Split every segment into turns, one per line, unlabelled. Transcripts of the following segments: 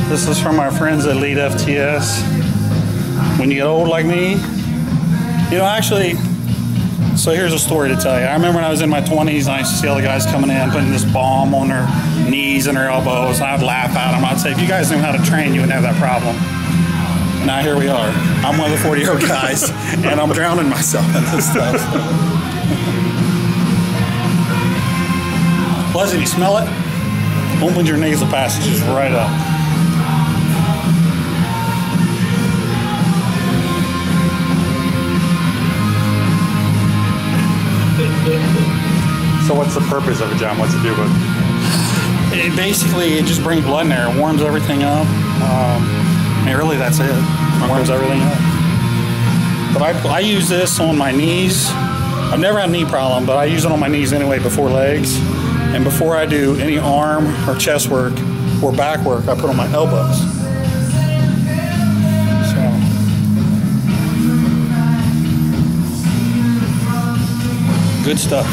This is from our friends at Elite FTS. When you get old like me, you know, actually, so here's a story to tell you. I remember when I was in my 20s and I used to see all the guys coming in, putting this balm on their knees and their elbows, and I'd laugh at them. I'd say, if you guys knew how to train, you wouldn't have that problem. Now here we are. I'm one of the 40-year-old guys, and I'm drowning myself in this stuff. Plus, if you smell it, opens your nasal passages right up.
So what's the purpose of it, John? What's it do with it?
Basically, it just brings blood in there. It warms everything up. And really, that's it. It warms everything up. But I use this on my knees. I've never had a knee problem, but I use it on my knees anyway before legs. And before I do any arm or chest work or back work, I put on my elbows. So, good stuff.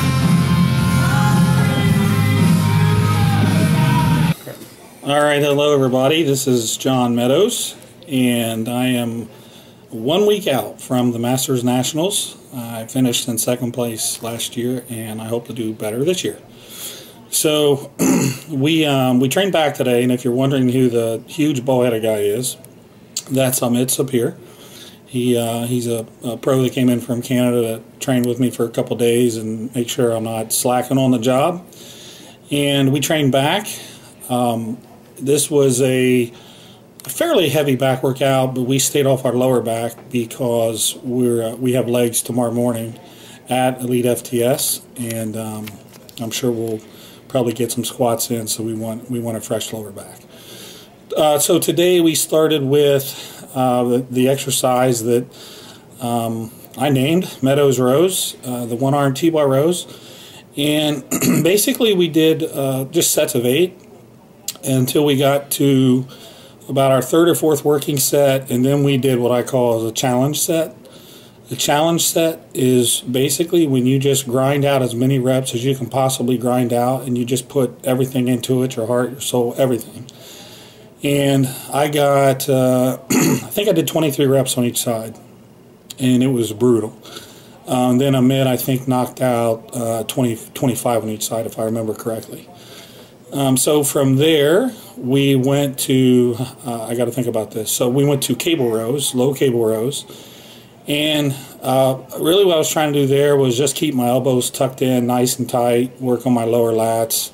All right, hello everybody. This is John Middous, and I am 1 week out from the Masters Nationals. I finished in second place last year, and I hope to do better this year. So we trained back today, and if you're wondering who the huge ball-headed guy is, that's Mitz up here. He's a pro that came in from Canada that trained with me for a couple days and make sure I'm not slacking on the job. And we trained back. This was a fairly heavy back workout, but we stayed off our lower back because we have legs tomorrow morning at Elite FTS, and I'm sure we'll probably get some squats in. So we want a fresh lower back. So today we started with the exercise that I named Meadows Rows, the one-arm T-bar rows, and basically we did just sets of 8 until we got to about our third or fourth working set, and then we did what I call a challenge set. The challenge set is basically when you just grind out as many reps as you can possibly grind out, and you just put everything into it, your heart, your soul, everything. And I got, I think I did 23 reps on each side, and it was brutal. Then Amit, I think, knocked out 25 on each side, if I remember correctly. So from there, we went to, I got to think about this. So we went to cable rows, low cable rows. And really what I was trying to do there was just keep my elbows tucked in nice and tight, work on my lower lats.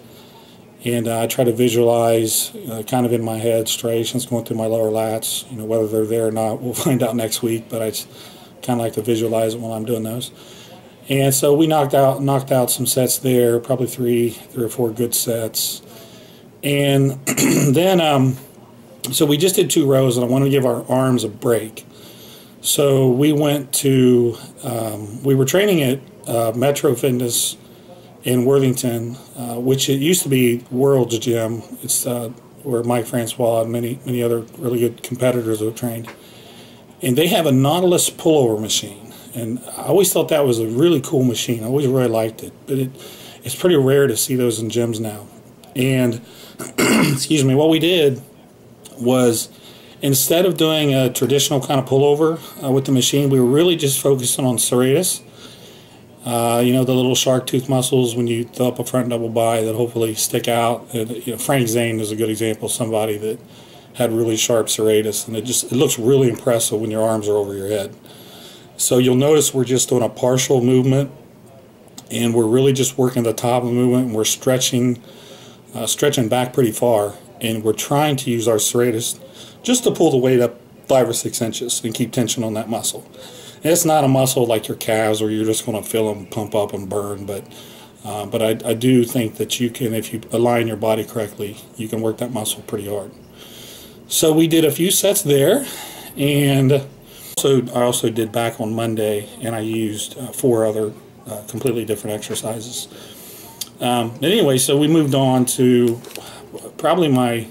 And I try to visualize kind of in my head striations going through my lower lats. You know, whether they're there or not, we'll find out next week. But I just kind of like to visualize it while I'm doing those. And so we knocked out some sets there, probably three or four good sets. And then, so we just did 2 rows, and I wanted to give our arms a break. So we went to, we were training at Metro Fitness in Worthington, which it used to be World's Gym. It's where Mike Francois and many other really good competitors have trained. And they have a Nautilus pullover machine. And I always thought that was a really cool machine. I always really liked it. But it's pretty rare to see those in gyms now. And, excuse me, what we did was, instead of doing a traditional kind of pullover with the machine, we were really just focusing on serratus. You know, the little shark tooth muscles when you throw up a front double bi that hopefully stick out. And, you know, Frank Zane is a good example of somebody that had really sharp serratus, and it looks really impressive when your arms are over your head. So you'll notice we're just doing a partial movement, and we're really just working the top of the movement, and we're stretching back pretty far, and we're trying to use our serratus just to pull the weight up 5 or 6 inches and keep tension on that muscle. And it's not a muscle like your calves where you're just going to feel them pump up and burn, but I do think that you can, if you align your body correctly, you can work that muscle pretty hard. So we did a few sets there, and I also did back on Monday, and I used 4 other completely different exercises. Anyway, so we moved on to probably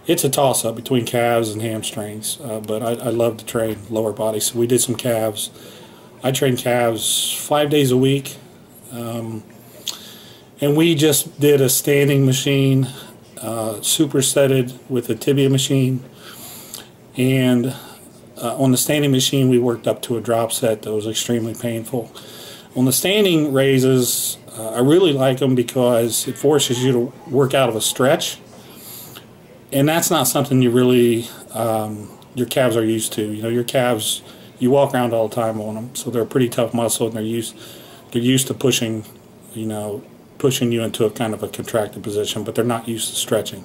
it's a toss-up between calves and hamstrings, but I love to train lower body, so we did some calves. I train calves 5 days a week, and we just did a standing machine supersetted with a tibia machine, and on the standing machine we worked up to a drop set that was extremely painful. On the standing raises, I really like them because it forces you to work out of a stretch, and that's not something you really your calves are used to. You know, your calves, you walk around all the time on them, so they're a pretty tough muscle, and they're used to pushing, you know, pushing you into a kind of a contracted position, but they're not used to stretching.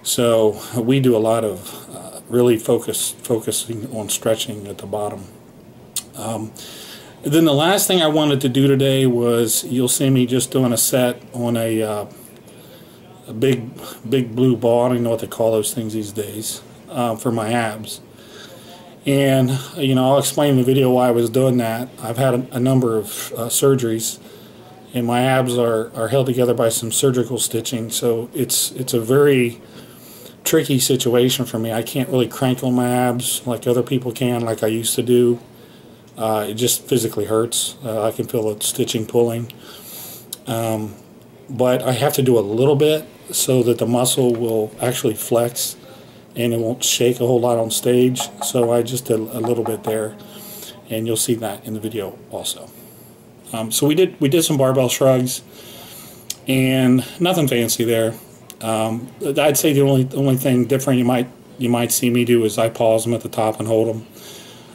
So we do a lot of really focusing on stretching at the bottom. Then the last thing I wanted to do today was, you'll see me just doing a set on a big blue ball. I don't even know what they call those things these days, for my abs. And you know, I'll explain in the video why I was doing that. I've had a number of surgeries, and my abs are held together by some surgical stitching, so it's a very tricky situation for me. I can't really crank on my abs like other people can, like I used to do. It just physically hurts. I can feel the stitching pulling. But I have to do a little bit so that the muscle will actually flex and it won't shake a whole lot on stage. So I just did a little bit there, and you'll see that in the video also. So we did some barbell shrugs, and nothing fancy there. I'd say the only thing different you might see me do is I pause them at the top and hold them.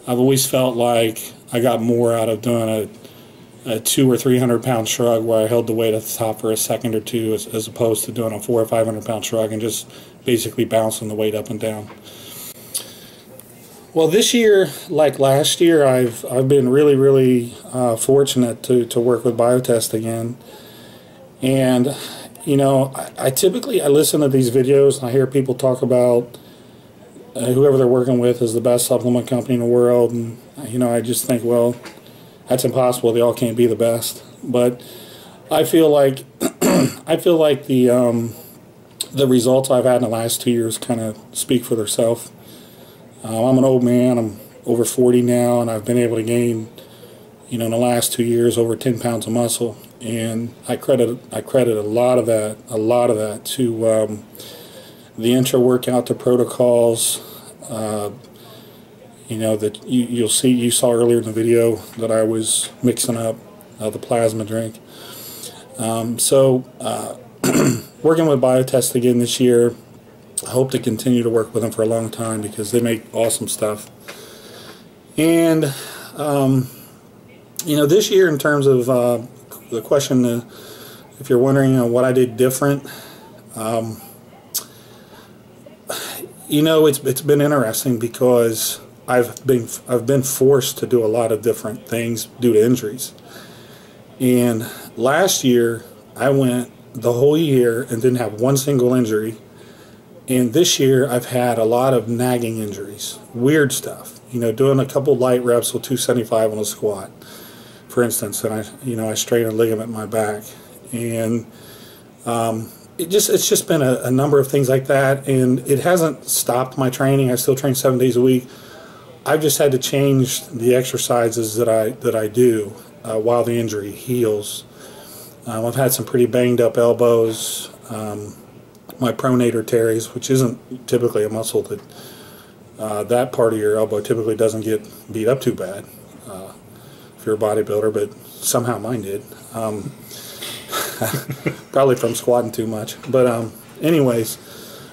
I've always felt like I got more out of doing a 200 or 300 pound shrug where I held the weight at the top for a second or two, as opposed to doing a 400 or 500 pound shrug and just basically bouncing the weight up and down. Well, this year, like last year, I've been really fortunate to work with Biotest again. And you know, I typically listen to these videos and I hear people talk about whoever they're working with is the best supplement company in the world, and you know, I just think, well, that's impossible. They all can't be the best. But I feel like the results I've had in the last 2 years kind of speak for themselves. I'm an old man. I'm over 40 now, and I've been able to gain, you know, in the last 2 years over 10 pounds of muscle, and I credit a lot of that to the intra-workout, the protocols. You know, that you saw earlier in the video that I was mixing up the plasma drink. Working with Biotest again this year. I hope to continue to work with them for a long time because they make awesome stuff. And you know, this year, in terms of the question, if you're wondering what I did different, you know, it's been interesting because I've been forced to do a lot of different things due to injuries. And last year I went the whole year and didn't have one single injury. And this year I've had a lot of nagging injuries, weird stuff. You know, doing a couple light reps with 275 on a squat, for instance, and I strained a ligament in my back, and it's just been a number of things like that, and it hasn't stopped my training. I still train 7 days a week. I've just had to change the exercises that I do while the injury heals. I've had some pretty banged up elbows. My pronator teres, which isn't typically a muscle that part of your elbow typically doesn't get beat up too bad if you're a bodybuilder, but somehow mine did. Probably from squatting too much. But anyways,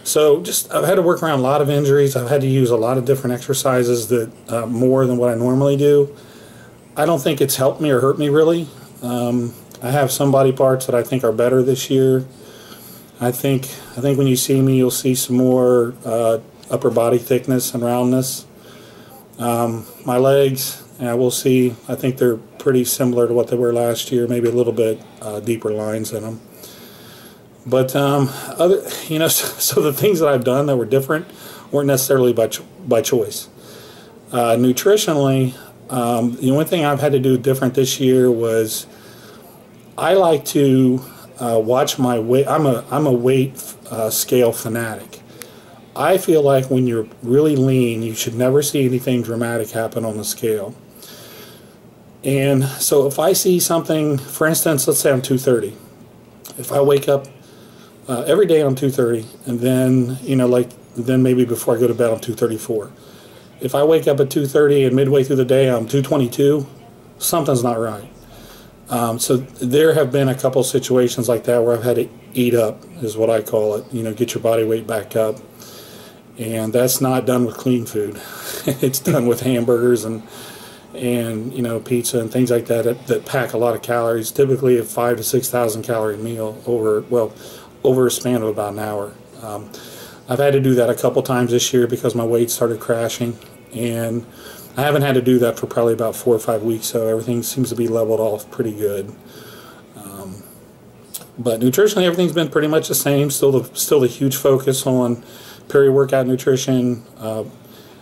so just I've had to work around a lot of injuries. I've had to use a lot of different exercises that more than what I normally do. I don't think it's helped me or hurt me really. I have some body parts that I think are better this year. I think when you see me, you'll see some more upper body thickness and roundness. My legs, we'll see. I think they're pretty similar to what they were last year, maybe a little bit deeper lines in them. But so the things that I've done that were different weren't necessarily by choice. Nutritionally, the only thing I've had to do different this year was I like to watch my weight. I'm a weight scale fanatic. I feel like when you're really lean, you should never see anything dramatic happen on the scale. And so if I see something, for instance, let's say I'm 230. If I wake up Every day I'm 230, and then then maybe before I go to bed I'm 234. If I wake up at 2:30 and midway through the day I'm 222, something's not right. So there have been a couple situations like that where I've had to eat up, is what I call it. Get your body weight back up, and that's not done with clean food. It's done with hamburgers and pizza and things like that pack a lot of calories. Typically a 5,000 to 6,000 calorie meal over a span of about an hour. I've had to do that a couple times this year because my weight started crashing, and I haven't had to do that for probably about 4 or 5 weeks, so everything seems to be leveled off pretty good. But nutritionally, everything's been pretty much the same. Still the huge focus on peri-workout nutrition.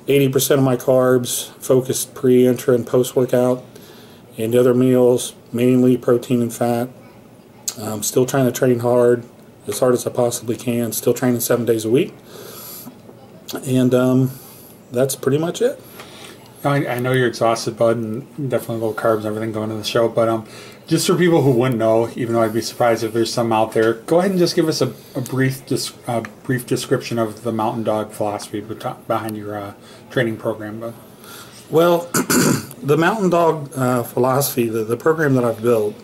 80% of my carbs focused pre, intra, and post-workout, and the other meals mainly protein and fat. Still trying to train hard as I possibly can. Still training 7 days a week, and that's pretty much it.
I know you're exhausted, bud, and definitely low carbs and everything going into the show, but just for people who wouldn't know, even though I'd be surprised if there's some out there, go ahead and just give us a brief description of the Mountain Dog philosophy behind your training program, bud.
Well, the Mountain Dog philosophy, the program that I've built,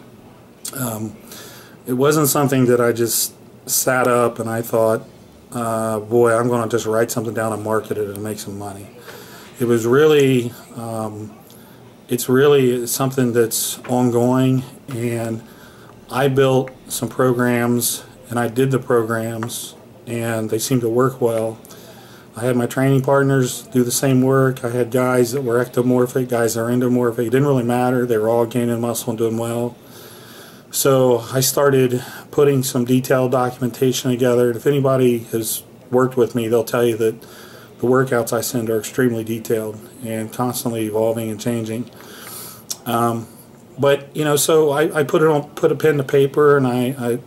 it wasn't something that I just sat up and I thought, boy, I'm going to just write something down and market it and make some money. It was really, it's really something that's ongoing, and I built some programs and I did the programs and they seemed to work well. I had my training partners do the same work. I had guys that were ectomorphic, guys that are endomorphic. It didn't really matter. They were all gaining muscle and doing well. So I started putting some detailed documentation together. And if anybody has worked with me, they'll tell you that the workouts I send are extremely detailed and constantly evolving and changing. But so I put a pen to paper, and I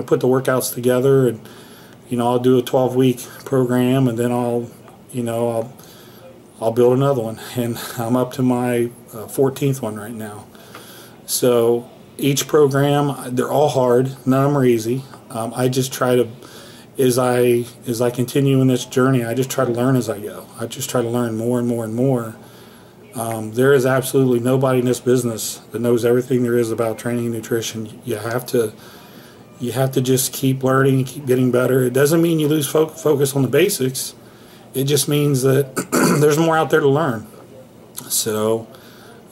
put the workouts together, and I'll do a 12-week program, and then I'll build another one, and I'm up to my 14th one right now. So each program, they're all hard. None of them are easy. I just try to, as I continue in this journey, I just try to learn as I go. I just try to learn more and more and more. There is absolutely nobody in this business that knows everything there is about training and nutrition. You have to just keep learning and keep getting better. It doesn't mean you lose focus on the basics. It just means that there's more out there to learn. So,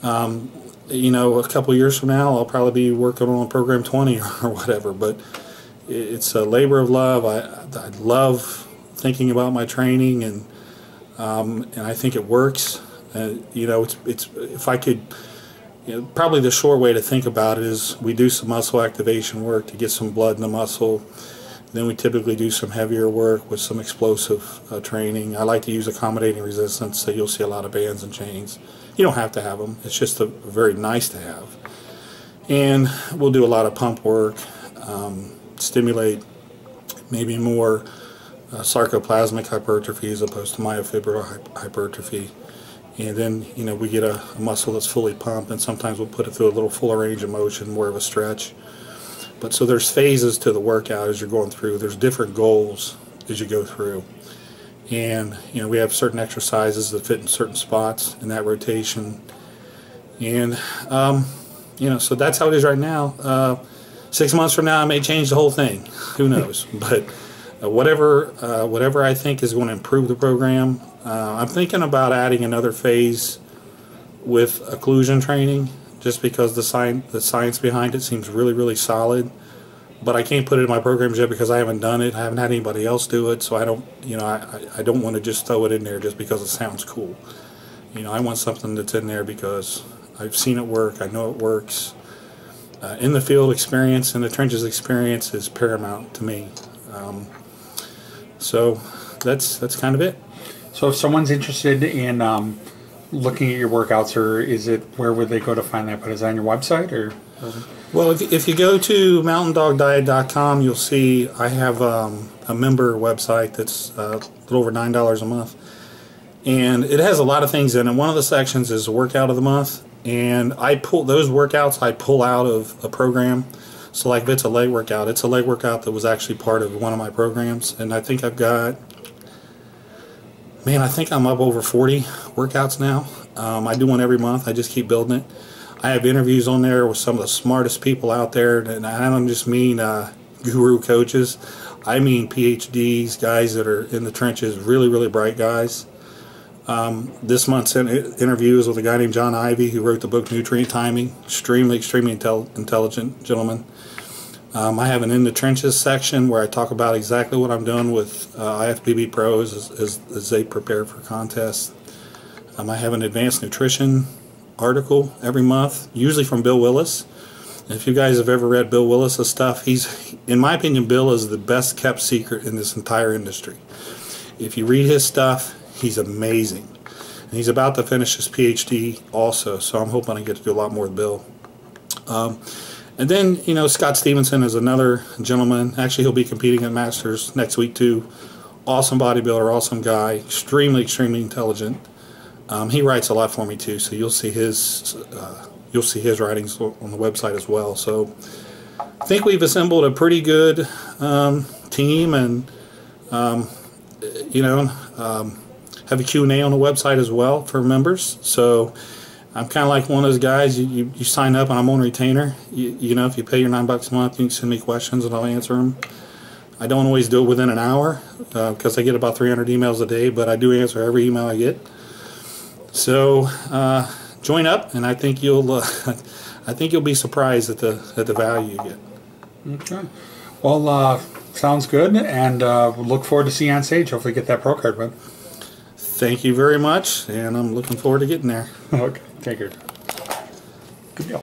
a couple years from now, I'll probably be working on program 20 or whatever. But it's a labor of love. I love thinking about my training, and I think it works. It's if I could, probably the short way to think about it is we do some muscle activation work to get some blood in the muscle. Then we typically do some heavier work with some explosive training. I like to use accommodating resistance, so you'll see a lot of bands and chains. You don't have to have them. It's just very nice to have. And we'll do a lot of pump work, stimulate maybe more sarcoplasmic hypertrophy as opposed to myofibrillar hypertrophy. And then, we get a muscle that's fully pumped, and sometimes we'll put it through a little fuller range of motion, more of a stretch. But so there's phases to the workout as you're going through. There's different goals as you go through. And, we have certain exercises that fit in certain spots in that rotation. And, so that's how it is right now. 6 months from now, I may change the whole thing. Who knows? But whatever I think is going to improve the program, I'm thinking about adding another phase with occlusion training, just because the science behind it seems really, really solid. But I can't put it in my programs yet because I haven't done it. I haven't had anybody else do it, so I don't, I don't want to just throw it in there just because it sounds cool. I want something that's in there because I've seen it work. I know it works. In the field experience and the trenches experience is paramount to me. So that's kind of it.
So if someone's interested in looking at your workouts, or where would they go to find that? But is that on your website, or?
Well, if you go to mountaindogdiet.com, you'll see I have a member website that's a little over $9 a month, and it has a lot of things in it. One of the sections is workout of the month, and I pull those workouts out of a program. So like if it's a leg workout, it's a leg workout that was actually part of one of my programs, and I think I've got, man, I think I'm up over 40 workouts now. I do one every month. I just keep building it. I have interviews on there with some of the smartest people out there, and I don't just mean guru coaches. I mean PhDs, guys that are in the trenches, really, really bright guys. This month's interview is with a guy named John Ivey, who wrote the book Nutrient Timing. Extremely, extremely intelligent gentleman. I have an In the Trenches section where I talk about exactly what I'm doing with IFBB pros as they prepare for contests. I have an advanced nutrition article every month, usually from Bill Willis. And if you guys have ever read Bill Willis' stuff, in my opinion, Bill is the best kept secret in this entire industry. If you read his stuff, he's amazing. And he's about to finish his PhD also, so I'm hoping I get to do a lot more with Bill. And then, you know, Scott Stevenson is another gentleman. Actually, he'll be competing at Masters next week too. Awesome bodybuilder, awesome guy, extremely, extremely intelligent. He writes a lot for me too, so you'll see his writings on the website as well. So I think we've assembled a pretty good team, and you know, have a Q&A on the website as well for members. So I'm kind of like one of those guys, you sign up and I'm on retainer. You know, if you pay your $9 a month, you can send me questions and I'll answer them. I don't always do it within an hour because I get about 300 emails a day, but I do answer every email I get. So join up, and I think you'll be surprised at the value you get.
Okay. Well, sounds good, and we'll look forward to seeing you on stage. Hopefully get that pro card, bud.
Thank you very much, and I'm looking forward to getting there.
Okay. Take care. Good deal.